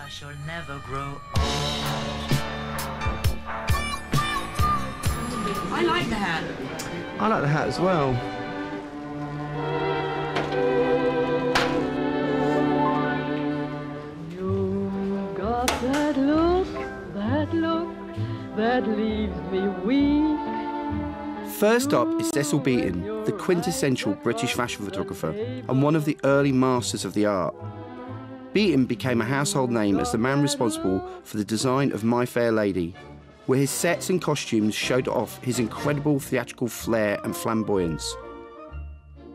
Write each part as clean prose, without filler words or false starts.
I shall never grow old. I like the hat. I like the hat as well. You've got that look that leaves me weak. First up is Cecil Beaton, the quintessential British fashion photographer and one of the early masters of the art. Beaton became a household name as the man responsible for the design of My Fair Lady, where his sets and costumes showed off his incredible theatrical flair and flamboyance.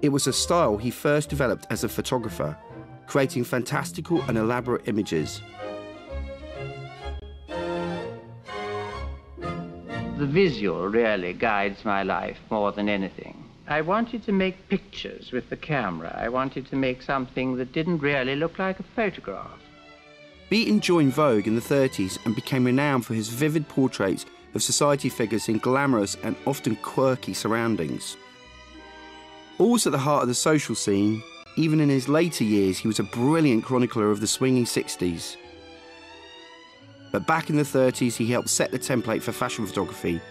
It was a style he first developed as a photographer, creating fantastical and elaborate images. The visual really guides my life more than anything. I wanted to make pictures with the camera. I wanted to make something that didn't really look like a photograph. Beaton joined Vogue in the 30s and became renowned for his vivid portraits of society figures in glamorous and often quirky surroundings. Always at the heart of the social scene, even in his later years he was a brilliant chronicler of the swinging 60s. But back in the 30s he helped set the template for fashion photography,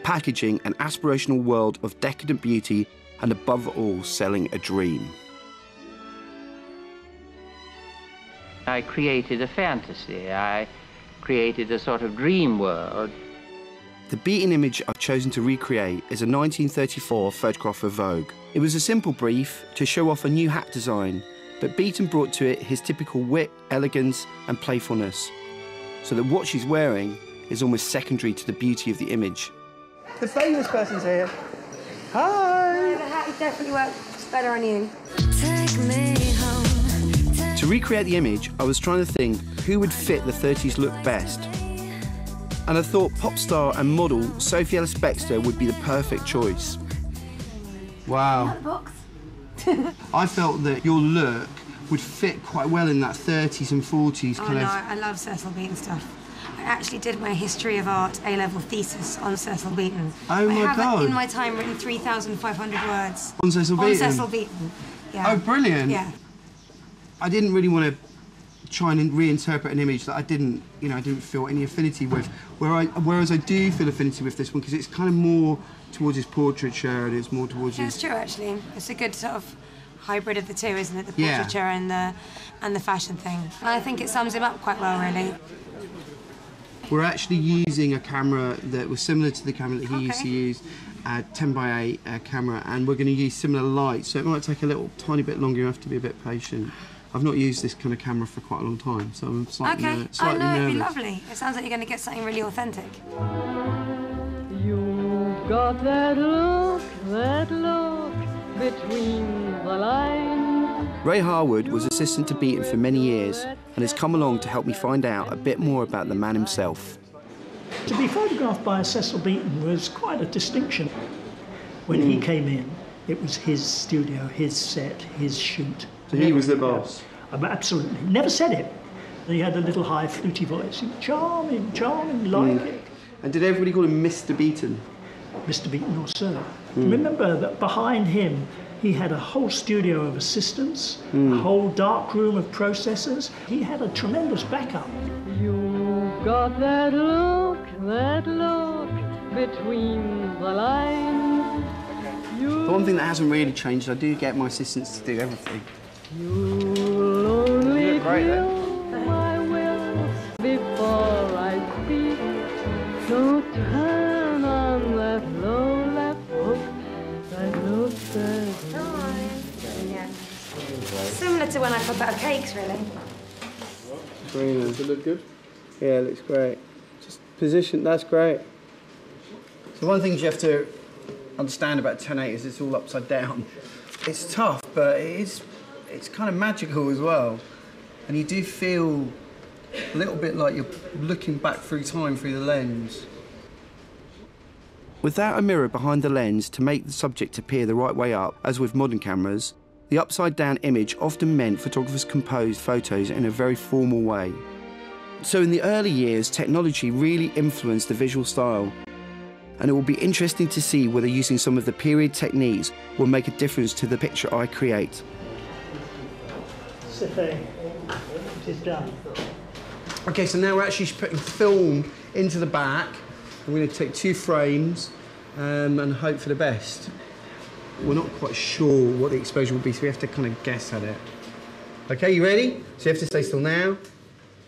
packaging an aspirational world of decadent beauty and above all selling a dream. I created a fantasy. I created a sort of dream world. The Beaton image I've chosen to recreate is a 1934 photograph of Vogue. It was a simple brief to show off a new hat design, but Beaton brought to it his typical wit, elegance and playfulness, so that what she's wearing is almost secondary to the beauty of the image. The famous person's here. Hi! The hat definitely works better on you. Take me home. To recreate the image, I was trying to think who would fit the 30s look best. And I thought pop star and model Sophie Ellis-Bextor would be the perfect choice. Wow. I felt that your look would fit quite well in that 30s and 40s kind of... I love Cecil Beaton stuff. I actually did my history of art A-level thesis on Cecil Beaton. Oh my God. I have, in my time, written 3,500 words. On Cecil Beaton? On Cecil Beaton, yeah. Oh, brilliant. Yeah. I didn't really want to try and reinterpret an image that I didn't feel any affinity with. Whereas I do feel affinity with this one because it's kind of more towards his portraiture and it's more towards his... It's true, actually. It's a good sort of hybrid of the two, isn't it? The portraiture and the fashion thing. And I think it sums him up quite well, really. We're actually using a camera that was similar to the camera that he used to use, a 10x8 camera, and we're going to use similar light, so it might take a little tiny bit longer. You have to be a bit patient. I've not used this kind of camera for quite a long time, so I'm slightly nervous. I know, it'd be lovely. It sounds like you're going to get something really authentic. You've got that look between the lines. Ray Harwood was assistant to Beaton for many years and has come along to help me find out a bit more about the man himself. To be photographed by Cecil Beaton was quite a distinction. When he came in, it was his studio, his set, his shoot. So he was the boss? Absolutely. Never said it. He had a little high, fluty voice. Charming, charming, like it. And did everybody call him Mr. Beaton? Mr. Beaton or Sir. Remember that behind him, he had a whole studio of assistants, a whole dark room of processors. He had a tremendous backup. You've got that look between the lines. The one thing that hasn't really changed, I do get my assistants to do everything. You'll only kill my will before I speak. So turn on that low left hook that looks says. Similar to when I pop out cakes, really. Serena, does it look good? Yeah, it looks great. Just position, that's great. So one of the things you have to understand about 10/8 is it's all upside down. It's tough, but it's kind of magical as well. And you do feel a little bit like you're looking back through time through the lens. Without a mirror behind the lens to make the subject appear the right way up, as with modern cameras, the upside-down image often meant photographers composed photos in a very formal way. So in the early years, technology really influenced the visual style, and it will be interesting to see whether using some of the period techniques will make a difference to the picture I create. Siete, it is done. Okay, so now we're actually putting film into the back. We're going to take 2 frames and hope for the best. We're not quite sure what the exposure will be, so we have to kind of guess at it. Okay, you ready? So you have to stay still now.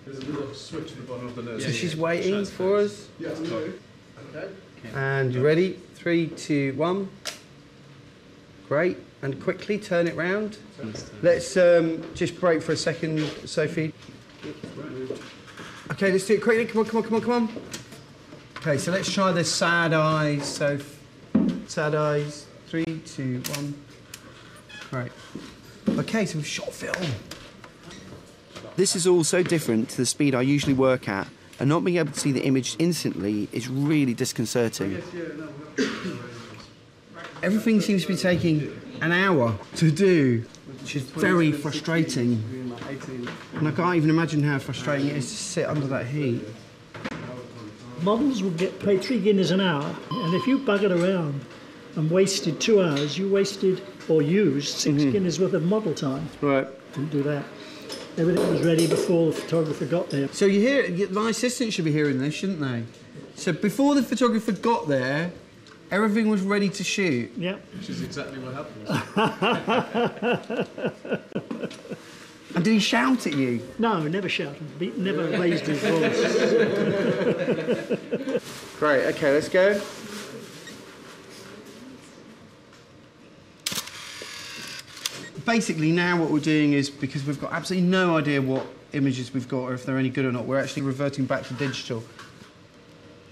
There's a little switch at the bottom of the nose. So she's waiting for us. Yeah, okay. And you ready? 3, 2, 1. Great. And quickly turn it round. Let's just break for a second, Sophie. Okay, let's do it quickly. Come on, come on, come on, come on. Okay, so let's try the sad eyes. So, sad eyes. 3, 2, 1. Great. Okay, so we've shot film. This is all so different to the speed I usually work at, and not being able to see the image instantly is really disconcerting. Everything seems to be taking an hour to do, which is very frustrating. And I can't even imagine how frustrating it is to sit under that heat. Models would get paid 3 guineas an hour, and if you buggered around and wasted 2 hours, you wasted or used 6 guineas worth of model time. Right. Didn't do that. Everything was ready before the photographer got there. So you hear, my assistant should be hearing this, shouldn't they? So before the photographer got there, everything was ready to shoot. Yep. Which is exactly what happened. And did he shout at you? No, never shouted. He never raised his voice. Great, okay, let's go. Basically now what we're doing is, because we've got absolutely no idea what images we've got or if they're any good or not, we're actually reverting back to digital.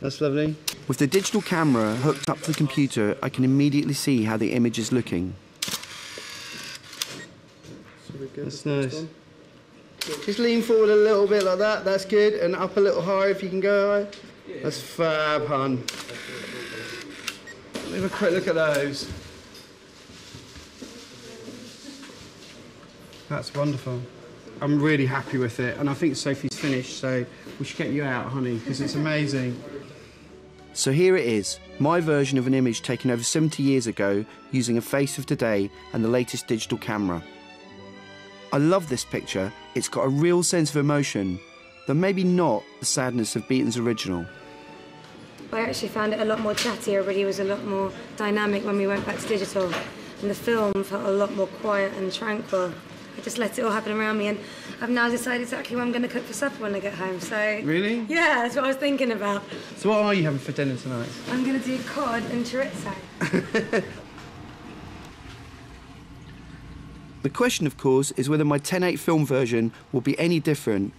That's lovely. With the digital camera hooked up to the computer, I can immediately see how the image is looking. That's nice. Just lean forward a little bit like that, that's good, and up a little higher if you can go high. That's fab, hun. Have a quick look at those. That's wonderful. I'm really happy with it, and I think Sophie's finished, so we should get you out, honey, because it's amazing. So here it is, my version of an image taken over 70 years ago using a face of today and the latest digital camera. I love this picture. It's got a real sense of emotion, though maybe not the sadness of Beaton's original. I actually found it a lot more chatty. Everybody was a lot more dynamic when we went back to digital, and the film felt a lot more quiet and tranquil. I just let it all happen around me, and I've now decided exactly what I'm going to cook for supper when I get home, so... Really? Yeah, that's what I was thinking about. So what are you having for dinner tonight? I'm going to do cod and chorizo. The question, of course, is whether my 10:8 film version will be any different,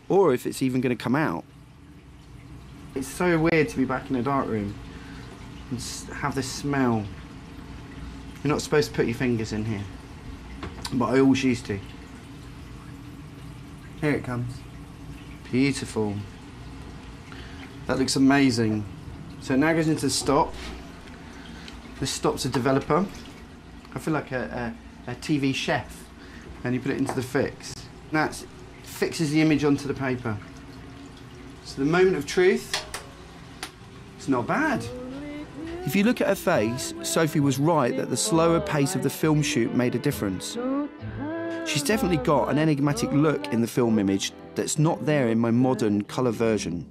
or if it's even going to come out. It's so weird to be back in a dark room and have this smell. You're not supposed to put your fingers in here, but I always used to. Here it comes. Beautiful. That looks amazing. So it now goes into the stop. This stop's a developer. I feel like a TV chef, and you put it into the fix. That fixes the image onto the paper. So the moment of truth, it's not bad. If you look at her face, Sophie was right that the slower pace of the film shoot made a difference. She's definitely got an enigmatic look in the film image that's not there in my modern colour version.